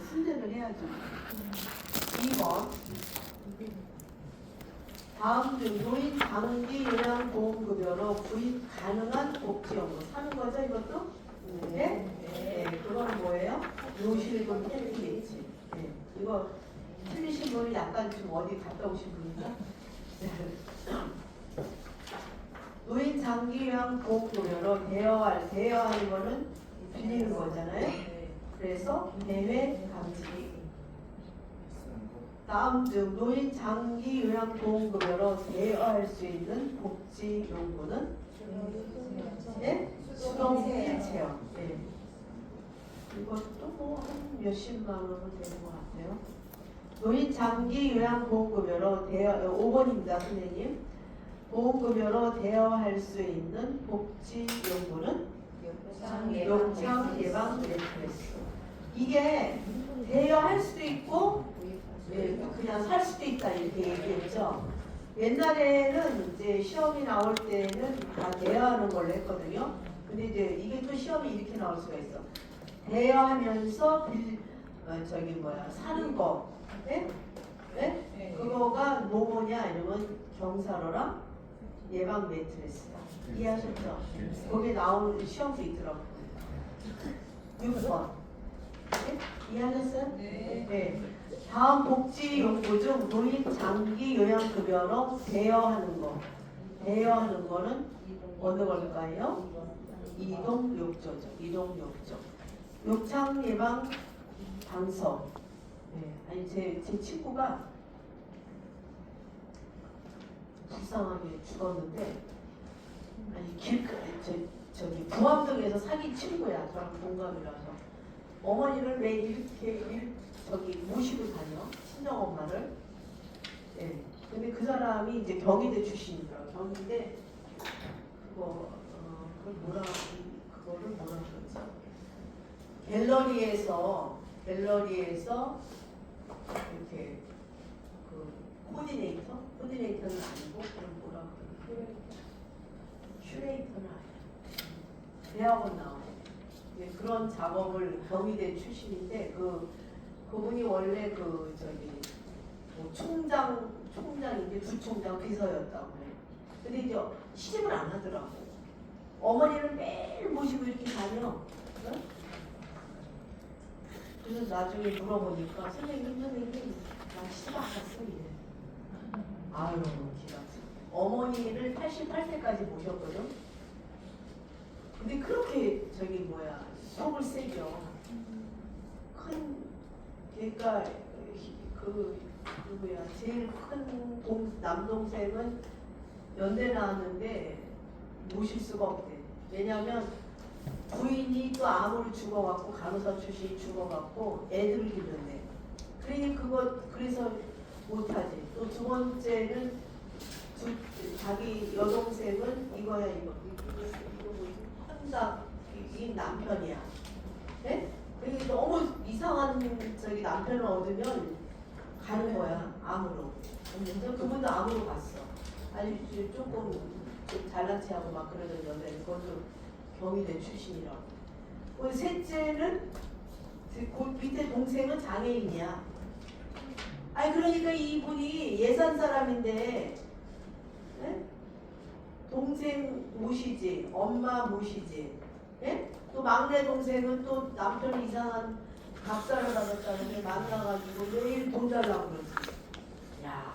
순대를 해야죠. 2번. 다음 중 노인 장기 요양 보험급여로 구입 가능한 복지연금 사는 거죠 이것도? 네? 네. 그건 뭐예요? 요실금 혜택이겠지. 네. 이거 틀리신 분이 약간 좀 어디 갔다 오신 분인가? 노인 장기 요양 보험급여로 대여하는 거는 빌리는 거잖아요. 그래서 대외 감지. 다음 중 노인 장기 요양 보험급여로 대여할 수 있는 복지 용구는 네? 수동 휠체어. 네. 이것도 뭐 한 몇십만 원은 되는 것 같아요. 노인 장기 요양 보험급여로 대여 5번입니다, 선생님. 보험급여로 대여할 수 있는 복지 용구는 욕창 예방 매트리스. 이게 대여할 수도 있고 그냥 살 수도 있다 이렇게 얘기했죠. 옛날에는 이제 시험이 나올 때는 다 대여하는 걸로 했거든요. 근데 이제 이게 또 시험이 이렇게 나올 수가 있어. 대여하면서 사는 거, 네? 네? 그거가 뭐냐 아니면 경사로랑 예방 매트리스다. 이해하셨죠? 거기에 나오는 시험도 있더라고요. 6번. 네? 이해하셨어요? 네. 다음 복지 용구 중 노인 장기 요양급여로 대여하는 거. 대여하는 거는 어느 걸까요? 이동욕조죠. 이동욕조. 욕창 예방 방석. 네. 아니 제 친구가 불쌍하게 죽었는데 아니 저기 부암동에서 사귄 친구야. 저랑 동갑이라서 어머니를 매일 이렇게 모시고 다녀 친정 엄마를. 예. 근데 그 사람이 이제 경희대 출신이더라고. 경희대 그거를 뭐라 그러지? 갤러리에서 이렇게 코디네이터는 아니고 그럼 뭐라 그러지? 큐레이터는 아니야. 대학원 나오고 그런 작업을 경희대 출신인데 그분이 원래 총장인데 부총장 비서였다고 해. 근데 이제 시집을 안 하더라고. 어머니를 매일 모시고 이렇게 다녀. 응? 그래서 나중에 물어보니까 선생님 나 시집 안 갔어 이래. 아유 기가 차. 어머니를 88세까지 모셨거든. 근데 그렇게 속을 세죠. 그러니까 제일 큰 남동생은 연대 나왔는데 모실 수가 없대. 왜냐면 부인이 또 암으로 죽어갖고 간호사 출신이 죽어갖고 애들을 기른대. 그래서 못하지. 또 두 번째는 자기 여동생은 이거 뭐지? 이 남편이야. 네? 그게 너무 이상한 남편을 얻으면 가는 거야. 암으로. 근데 그분도 암으로 갔어. 아주 조금 잘난 체하고 막 그러던 여자. 그것도 경희대 출신이라고. 셋째는 밑에 동생은 장애인이야. 아니 그러니까 이분이 예산 사람인데 네? 동생 모시지, 엄마 모시지. 네? 또 막내 동생은 또 남편이 이상한 각사를 받았다는데 만나가지고 매일 돈 달라고 그러지. 야,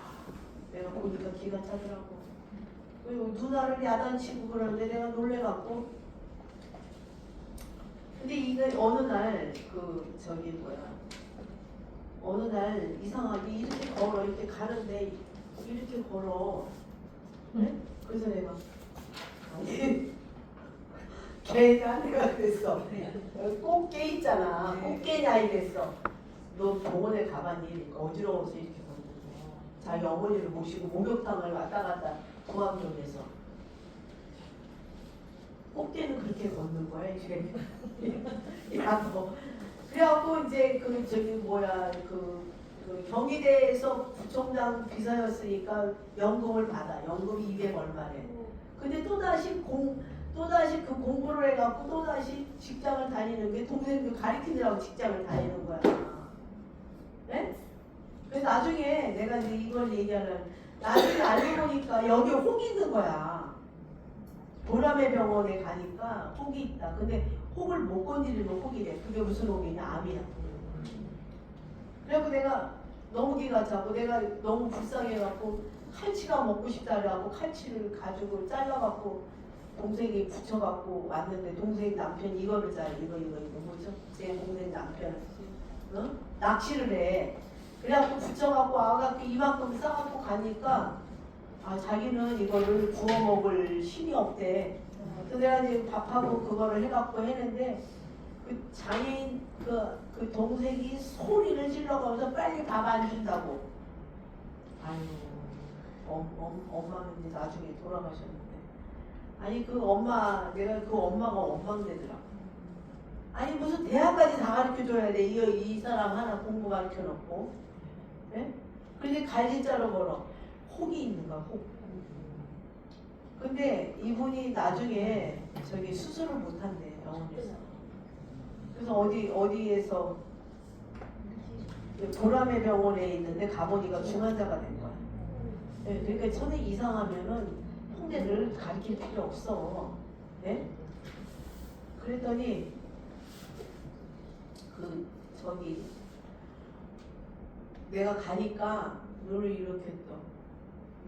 내가 보니까 기가 차더라고. 그리고 누나를 야단치고 그러는데 내가 놀래갖고. 근데 이거 어느 날 이상하게 이렇게 걸어, 이렇게 가는데 이렇게 걸어. 네? 그래서 내가 걔가 내가 그랬어. 꽃게 있잖아. 꽃게냐 이랬어. 너 병원에 가봤니? 어지러워서 이렇게 걷는 거야. 자기 어머니를 모시고 목욕탕을 왔다 갔다 부암동에서. 꽃게는 그렇게 걷는 거야 이제. 야 너. 그래갖고 이제 경희대에서 부총장 비서였으니까 연금을 받아. 연금이 200 얼마래. 근데 또다시 그 공부를 해갖고 또다시 직장을 다니는 게 동생도 가리키느라고 직장을 다니는 거야. 네? 그래서 나중에 내가 이제 이걸 얘기하는 나중에 알고 보니까 여기 혹이 있는 거야. 보라매 병원에 가니까 혹이 있다. 근데 혹을 못 건드리면 혹이래. 그게 무슨 혹이냐? 암이야. 그래서 내가 너무 기가 차고 내가 너무 불쌍해갖고 칼치가 먹고 싶다 그래갖고 칼치를 가지고 잘라갖고 동생이 붙여갖고 왔는데 동생 남편 이거를 이거 뭐죠? 제 동생 남편 낚시를 해. 그래갖고 붙여갖고 와갖고 이만큼 싸갖고 가니까 자기는 이거를 구워 먹을 힘이 없대. 그래서 내가 이제 밥하고 그거를 해갖고 했는데 그 장애인 그 동생이 소리를 질러가면서 빨리 밥 안 준다고. 아유, 엄마는 이제 나중에 돌아가셨는데. 아니 그 엄마 내가 그 엄마가 원망되더라고. 아니 무슨 대학까지 다 가르쳐줘야 돼. 이 사람 하나 공부 가르쳐놓고. 네? 그런데 갈진자로 걸어. 혹이 있는가 혹. 근데 이분이 나중에 저기 수술을 못한대 병원에서. 그래서 어디에서 보라매 병원에 있는데 가보니까 중환자가 된 거야. 네, 그러니까 손이 이상하면은 홍대를 가르칠 필요 없어. 네? 그랬더니 저기 내가 가니까 눈을 이렇게 떠.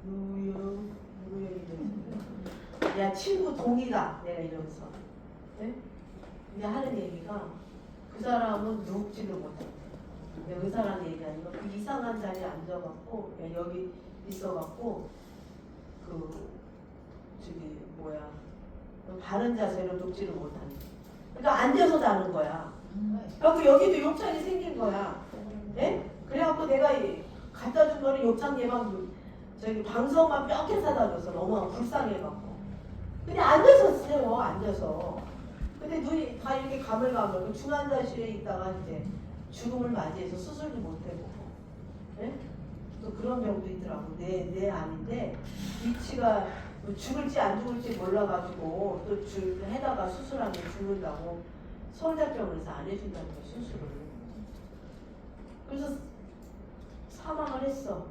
누영 이러면서 야 친구 동이다 내가 이러면서. 네? 근데 하는 얘기가 그 사람은 눕지를 못해. 의사라는 얘기 아니고 그 이상한 자리에 앉아갖고 여기 있어갖고 저기 바른 자세로 눕지를 못하는. 그러니까 앉아서 자는 거야. 그래갖고 여기도 욕창이 생긴 거야. 네? 그래갖고 내가 갖다 준 거는 욕창 예방 저기 방석만 몇 개 사다 줬어. 너무 불쌍해갖고. 근데 앉아서 쓰세요. 앉아서. 근데 눈이 다 이렇게 가물가물 중환자실에 있다가 이제 죽음을 맞이해서 수술도 못해보고. 네? 또 그런 병도 있더라고. 내 암인데 위치가 죽을지 안 죽을지 몰라가지고 또 해다가 수술하면 죽는다고 서울대병원에서 안 해준다는 거야 수술을. 그래서 사망을 했어.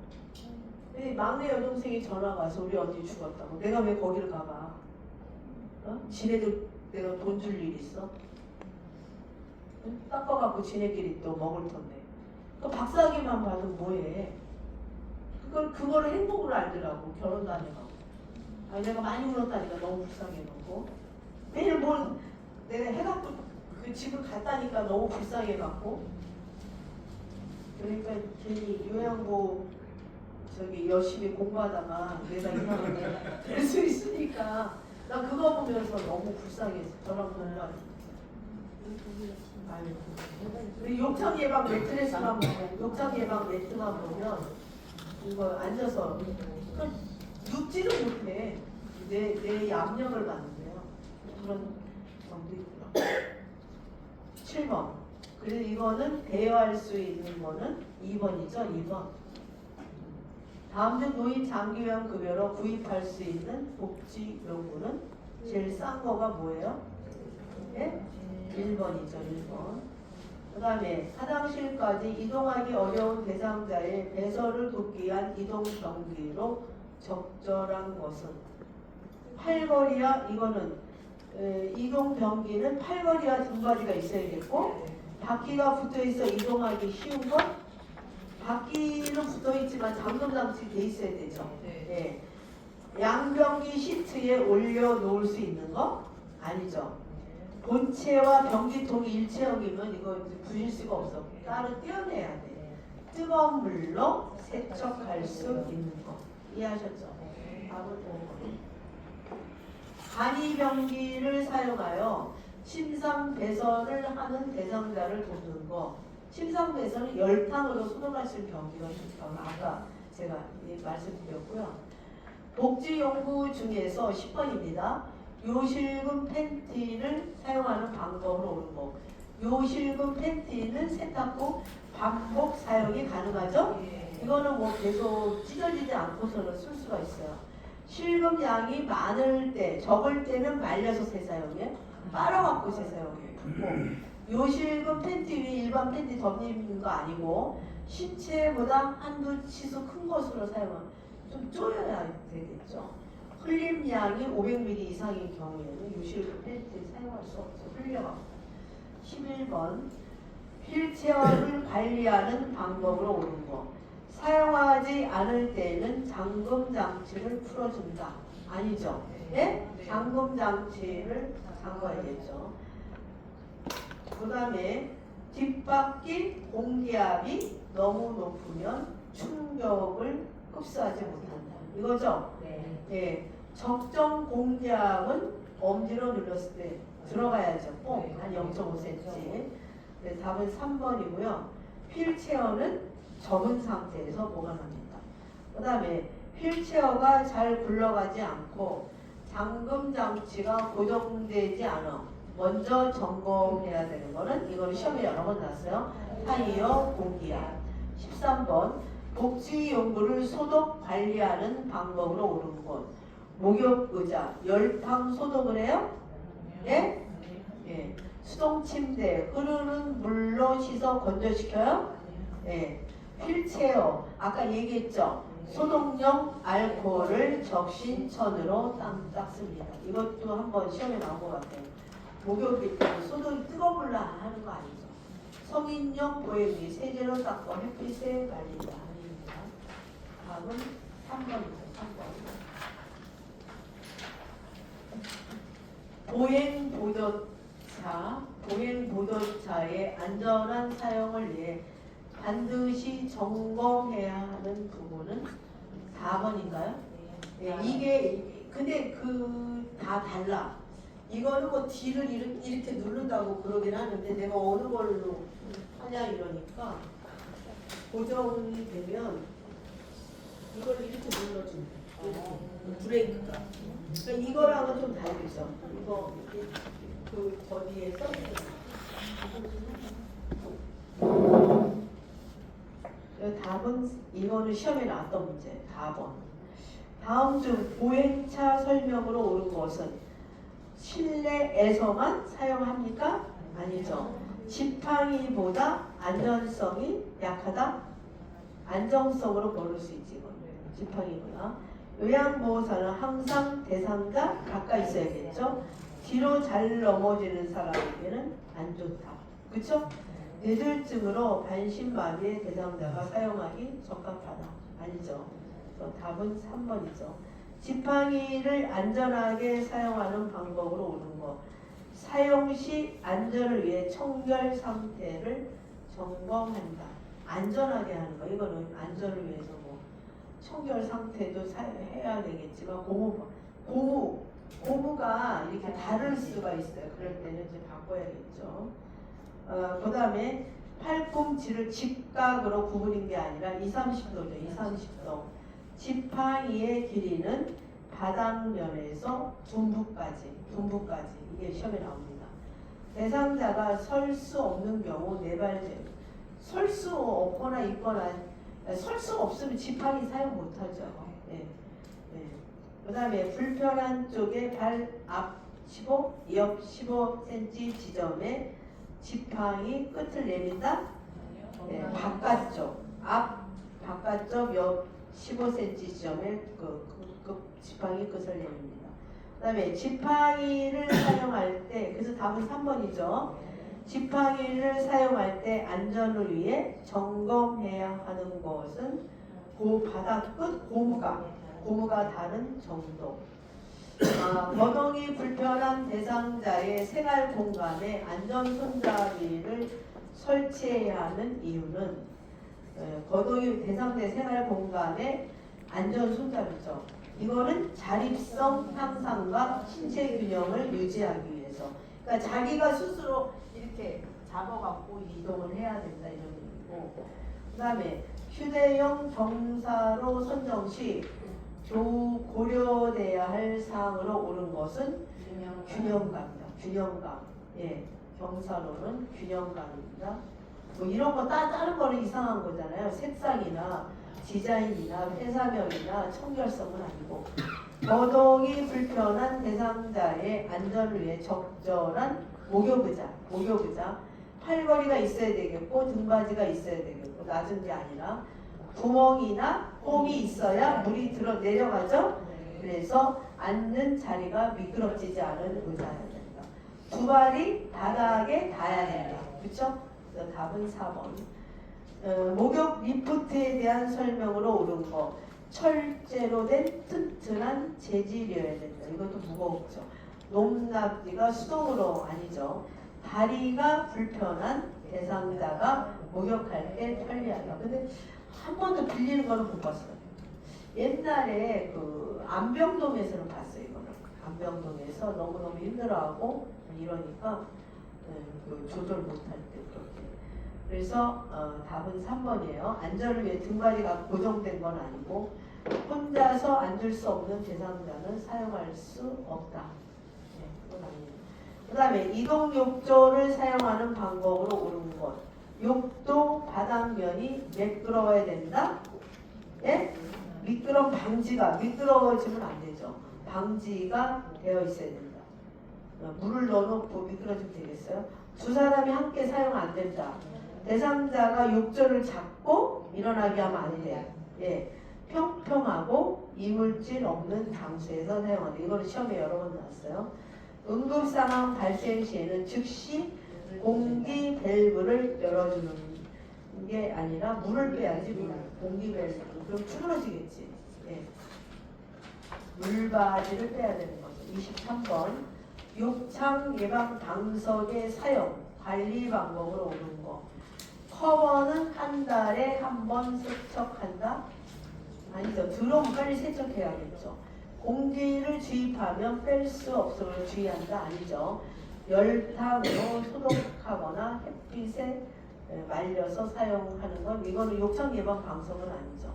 근데 막내 여동생이 전화가 와서 우리 언니 죽었다고. 내가 왜 거기를 가봐? 지네들 내가 돈 줄 일 있어? 닦아갖고 지네끼리 또 먹을 텐데. 그 박사하기만 봐도 뭐해? 그거를 행복으로 알더라고. 결혼도 안 해가고. 내가 많이 울었다니까 너무 불쌍해갖고. 매일 내가 해갖고 그 집을 갔다니까 너무 불쌍해갖고. 그러니까 괜히 요양보 저기 열심히 공부하다가 내가 이상하게 될 수 있으니까 나 그거 보면서 너무 불쌍했어. 저랑 공부하니까. 아유, 욕창 예방 매트만 보면, 욕창 예방 매트만 보면 이거 앉아서 눕지를 못해. 내 압력을 받는데요. 그런 경도 있더라고요. 7번. 그래서 이거는 대여할 수 있는 거는 2번이죠. 2번. 다음 중 노인 장기요양 급여로 구입할 수 있는 복지용구는 제일 싼 거가 뭐예요? 네? 1번이죠. 1번. 그 다음에 화장실까지 이동하기 어려운 대상자의 배설을 돕기 위한 이동 경비로 적절한 것은 팔걸이야. 이거는 이동 병기는 팔걸이와 등받이가 있어야겠고 바퀴가 붙어있어 이동하기 쉬운 것. 바퀴는 붙어있지만 잠금 장치 돼 있어야 되죠. 네. 양변기 시트에 올려놓을 수 있는 거 아니죠. 본체와 변기통이 일체형이면 이거 부실 수가 없어. 따로 떼어내야 돼. 뜨거운 물로 세척할 수 있는 거. 이해하셨죠? 답을 보고. 간이변기를 사용하여 침상 배설을 하는 대상자를 돕는 거. 침상 배설은 열탕으로 소독할 수 있는 변기가 있다고 아까 제가 말씀드렸고요. 복지용구 중에서 10번입니다. 요실금 팬티를 사용하는 방법으로 옳은 거. 요실금 팬티는 세탁 후 반복 사용이 가능하죠? 이거는 뭐 계속 찢어지지 않고서는 쓸 수가 있어요. 실금량이 많을 때, 적을 때는 말려서 재사용해, 빨아갖고 재사용해. 요실금 팬티 위에 일반 팬티 덮는 거 아니고 신체보다 한두 치수 큰 것으로 사용하면 좀 쪼여야 되겠죠. 흘림량이 500ml 이상인 경우에는 유실 펠트에 사용할 수 없죠. 흘려가. 11번 휠체어를 관리하는 방법으로 옳은 거. 사용하지 않을 때에는 잠금 장치를 풀어준다. 아니죠? 예? 잠금 장치를 잠궈야겠죠. 그 다음에 뒷바퀴 공기압이 너무 높으면 충격을 흡수하지 못한다. 이거죠? 네. 예. 적정 공기압은 엄지로 눌렀을 때 들어가야죠. 꼭 한 0.5cm. 네, 답은 3번이고요. 휠체어는 접은 상태에서 보관합니다. 그 다음에 휠체어가 잘 굴러가지 않고 잠금 장치가 고정되지 않아 먼저 점검해야 되는 거는 이거는 시험에 여러 번 나왔어요. 타이어 공기압. 13번 복지용구를 소독 관리하는 방법으로 옳은 것. 목욕 의자 열탕 소독을 해요? 예? 예. 수동 침대 흐르는 물로 씻어 건조시켜요? 예. 휠체어 아까 얘기했죠? 소독용 알코올을 적신천으로 닦습니다. 이것도 한번 시험에 나온 것 같아요. 목욕일 때 소독이 뜨거울라 하는 거 아니죠? 성인용 보행기 세제로 닦고 햇빛에 말린다. 아닙니다. 답은 3번이죠. 3번. 보행보도차의 안전한 사용을 위해 반드시 점검해야 하는 부분은 4번인가요? 네, 이게 근데 다 달라. 이거는 뭐 D를 이렇게 누른다고 그러긴 하는데 내가 어느 걸로 하냐 이러니까 고정이 되면 이걸 이렇게 눌러주면 브레이크가. 그러니까 이거랑은 좀 다르죠. 이거 그 저기에 써있어요. 답은 이거는 시험에 나왔던 문제. 4번. 다음 중 보행차 설명으로 옳은 것은 실내에서만 사용합니까? 아니죠. 지팡이보다 안전성이 약하다? 안정성으로 고를 수 있지. 이건. 지팡이보다. 요양보호사는 항상 대상자 가까이 있어야겠죠. 뒤로 잘 넘어지는 사람에게는 안 좋다. 그쵸? 뇌졸중으로 반신마비의 대상자가 사용하기 적합하다. 아니죠. 답은 3번이죠. 지팡이를 안전하게 사용하는 방법으로 옳은 것. 사용 시 안전을 위해 청결 상태를 점검한다. 안전하게 하는 거. 이거는 안전을 위해서 뭐 청결 상태도 해야 되겠지만 고무가 이렇게 다를 수가 있어요. 그럴 때는 이제 바꿔야겠죠. 그 다음에 팔꿈치를 직각으로 구부린 게 아니라 20, 30도죠. 20, 30도. 지팡이의 길이는 바닥면에서 둔부까지 이게 시험에 나옵니다. 대상자가 설 수 없는 경우 네발제. 설 수 없거나 있거나 설 수 없으면 지팡이 사용 못하죠. 예. 예. 그 다음에 불편한 쪽에 발 앞 15, 옆 15cm 지점에 지팡이 끝을 내린다? 네, 바깥쪽, 앞 바깥쪽 옆 15cm 지점에 그 지팡이 끝을 내립니다. 그 다음에 지팡이를 사용할 때, 그래서 답은 3번이죠. 지팡이를 사용할 때 안전을 위해 점검해야 하는 것은 바닥 끝 고무가 닿는 정도. 거동이 불편한 대상자의 생활 공간에 안전 손잡이를 설치해야 하는 이유는 거동이 대상자의 생활 공간에 안전 손잡이죠. 이거는 자립성 향상과 신체 균형을 유지하기 위해서. 그러니까 자기가 스스로 이렇게 잡아갖고 이동을 해야 된다 이런 의미고. 그다음에 휴대용 경사로 선정 시 고려돼야 할 사항으로 옳은 것은 균형감입니다. 균형감. 예, 경사로는 균형감입니다. 뭐 이런 거 다른 거는 이상한 거잖아요. 색상이나 디자인이나 회사명이나 청결성은 아니고 거동이 불편한 대상자의 안전을 위해 적절한 목욕의자 팔걸이가 있어야 되겠고 등받이가 있어야 되겠고 낮은 게 아니라 구멍이나 홈이 있어야 물이 들어 내려가죠. 그래서 앉는 자리가 미끄러지지 않은 의자여야 된다. 두 발이 바닥에 닿아야 된다. 그렇죠? 그래서 답은 4번. 목욕 리프트에 대한 설명으로 옳은 거. 철제로 된 튼튼한 재질이어야 된다. 이것도 무겁죠. 높낮이가 수동으로 아니죠. 다리가 불편한 대상자가 목욕할 때 편리하다. 근데 한 번도 빌리는 거는 못 봤어요. 옛날에 그 안병동에서는 봤어요. 이거는 안병동에서 너무너무 힘들어하고 이러니까 그 조절 못할 때 그렇게. 그래서 답은 3번이에요. 안전을 위해 등받이가 고정된 건 아니고 혼자서 앉을 수 없는 대상자는 사용할 수 없다. 네, 그건 아니에요. 그 다음에 이동 욕조를 사용하는 방법으로 옳은 것. 욕도 바닥면이 매끄러워야 된다. 예? 미끄럼 방지가 미끄러워지면 안 되죠. 방지가 되어 있어야 된다. 물을 넣어놓고 미끄러지면 되겠어요? 두 사람이 함께 사용 안 된다. 대상자가 욕조를 잡고 일어나게 하면 안 돼. 예. 평평하고 이물질 없는 장소에서 사용한다. 이거는 시험에 여러 번 나왔어요. 응급상황 발생 시에는 즉시 공기 밸브를 열어주는 게 아니라 물을 빼야지. 공기 밸브. 그럼 추그러지겠지. 예. 물바지를 빼야 되는 거죠. 23번. 욕창 예방 방석의 사용 관리 방법으로 오는 거. 커버는 한 달에 한 번 세척한다? 아니죠. 들어오면 빨리 세척해야겠죠. 공기를 주입하면 뺄 수 없음을 주의한다? 아니죠. 열탕으로 소독하거나 햇빛에 말려서 사용하는 건 이거는 욕창 예방 방석은 아니죠.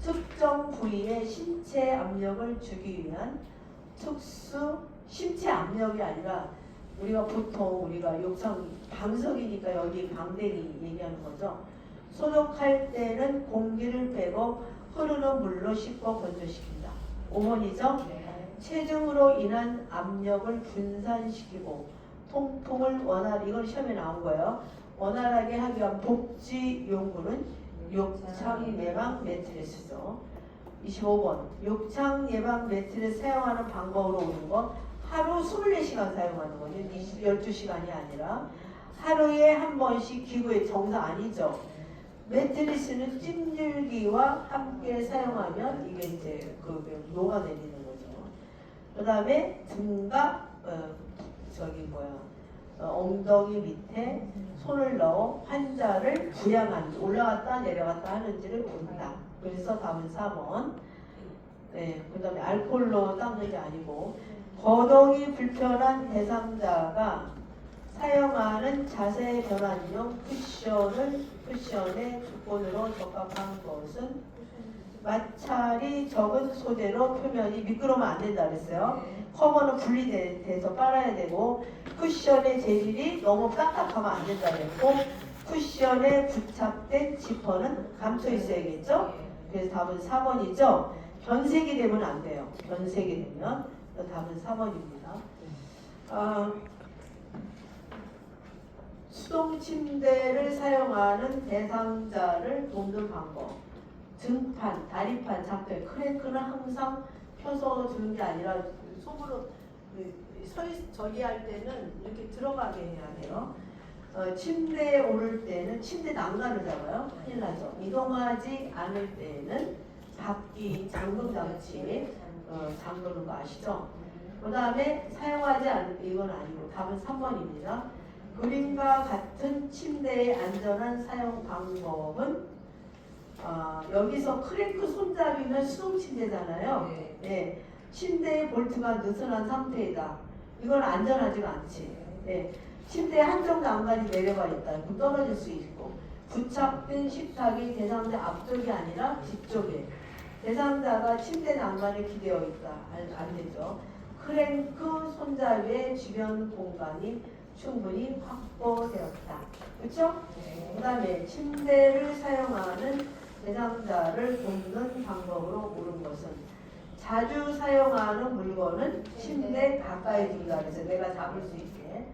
특정 부위에 신체 압력을 주기 위한 특수 신체 압력이 아니라 우리가 보통 우리가 욕창 방석이니까 여기 방댕이 얘기하는 거죠. 소독할 때는 공기를 빼고 흐르는 물로 씻고 건조시킨다. 5번이죠? 체중으로 인한 압력을 분산시키고 통풍을 이건 시험에 나온 거예요. 원활하게 하기 위한 복지 용구는 욕창 예방 매트리스죠. 25번. 욕창 예방 매트리스 사용하는 방법으로 오는 건 하루 24시간 사용하는 거죠. 12시간이 아니라 하루에 한 번씩 기구의 정상 아니죠. 매트리스는 찜질기와 함께 사용하면 이게 이제 녹아내리는 거죠. 그 다음에 등과 엉덩이 밑에 손을 넣어 환자를 부양한 올라갔다 내려갔다 하는지를 본다. 그래서 답은 4번. 네, 그 다음에 알코올로 닦는 게 아니고 거동이 불편한 대상자가 사용하는 자세 변환용 쿠션의 조건으로 적합한 것은 마찰이 적은 소재로 표면이 미끄러우면 안 된다 그랬어요. 커버는 분리돼서 빨아야 되고 쿠션의 재질이 너무 딱딱하면 안 된다 그랬고 쿠션에 부착된 지퍼는 감춰 있어야겠죠. 그래서 답은 4번이죠. 변색이 되면 안 돼요. 변색이 되면 답은 4번입니다. 수동 침대를 사용하는 대상자를 돕는 방법. 등판, 다리판, 장대, 크랭크는 항상 펴서 두는 게 아니라 속으로 저기 할 때는 이렇게 들어가게 해야 돼요. 침대에 오를 때는 침대 난간을 잡아요. 큰일 나죠. 이동하지 않을 때는 바퀴 잠금 장치 잠그는 거 아시죠? 그 다음에 사용하지 않을 때 이건 아니고 답은 3번입니다. 그림과 같은 침대의 안전한 사용 방법은 여기서 크랭크 손잡이는 수동 침대잖아요. 네. 침대의 볼트가 느슨한 상태이다. 이건 안전하지가 않지. 네. 침대 한쪽 난간이 내려가 있다. 그럼 떨어질 수 있고 부착된 식탁이 대상자 앞쪽이 아니라 뒤쪽에 대상자가 침대 난간에 기대어 있다. 안 되죠. 크랭크 손잡이의 주변 공간이 충분히 확보되었다. 그렇죠? 그 다음에 침대를 사용하는 대상자를 돕는 방법으로 옳은 것은 자주 사용하는 물건은 침대 가까이 둔다. 그래서 내가 잡을 수 있게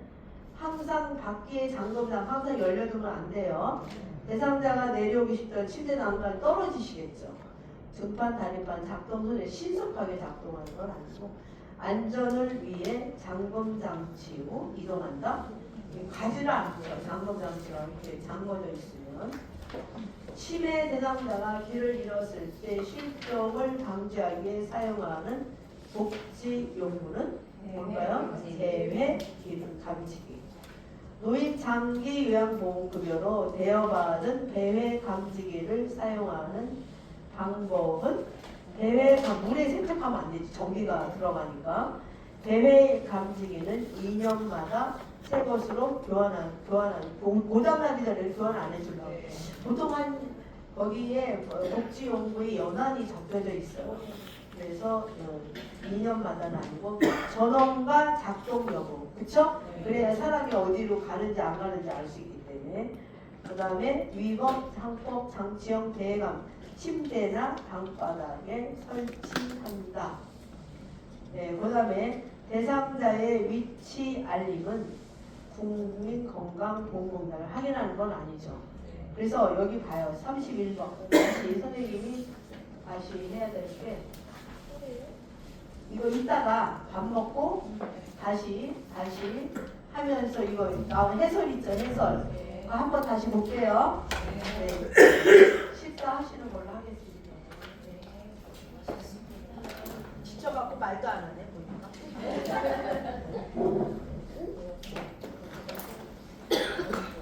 항상 밖에 잠금장 항상 열려두면 안 돼요. 대상자가 내려오기 쉽던 침대 난간 떨어지시겠죠. 등판, 다리판 작동 손에 신속하게 작동하는 건 아니고 안전을 위해 잠금 장치 후 이동한다. 가지를 않고요. 잠금 장치가 이렇게 잠궈져 있으면 치매 대상자가 길을 잃었을 때 실종을 방지하기 위해 사용하는 복지용구는 뭘까요? 대회 기능 감지기. 노인 장기 요양보험급여로 대여받은 대회 감지기를 사용하는 방법은 물에 세척하면 안 되지. 전기가 들어가니까. 대회 감지기는 2년마다 새 것으로 교환하는 고장나기 전에 교환 안 해준다고. 보통 거기에 복지용구에 연한이 적혀져 있어요. 그래서 2년마다는 아니고 전원과 작동 여부, 그쵸? 그래야 사람이 어디로 가는지 안 가는지 알 수 있기 때문에. 그 다음에 위법, 상법, 장치형 대감, 침대나 방바닥에 설치한다. 네, 그 다음에 대상자의 위치 알림은 국민건강보험공단을 확인하는 건 아니죠. 그래서 여기 봐요. 31번. 다시 선생님이 다시 해야 될 게 이거 이따가 밥 먹고 다시 하면서 이거 나온 해설 있죠. 해설. 한번 다시 볼게요. 네.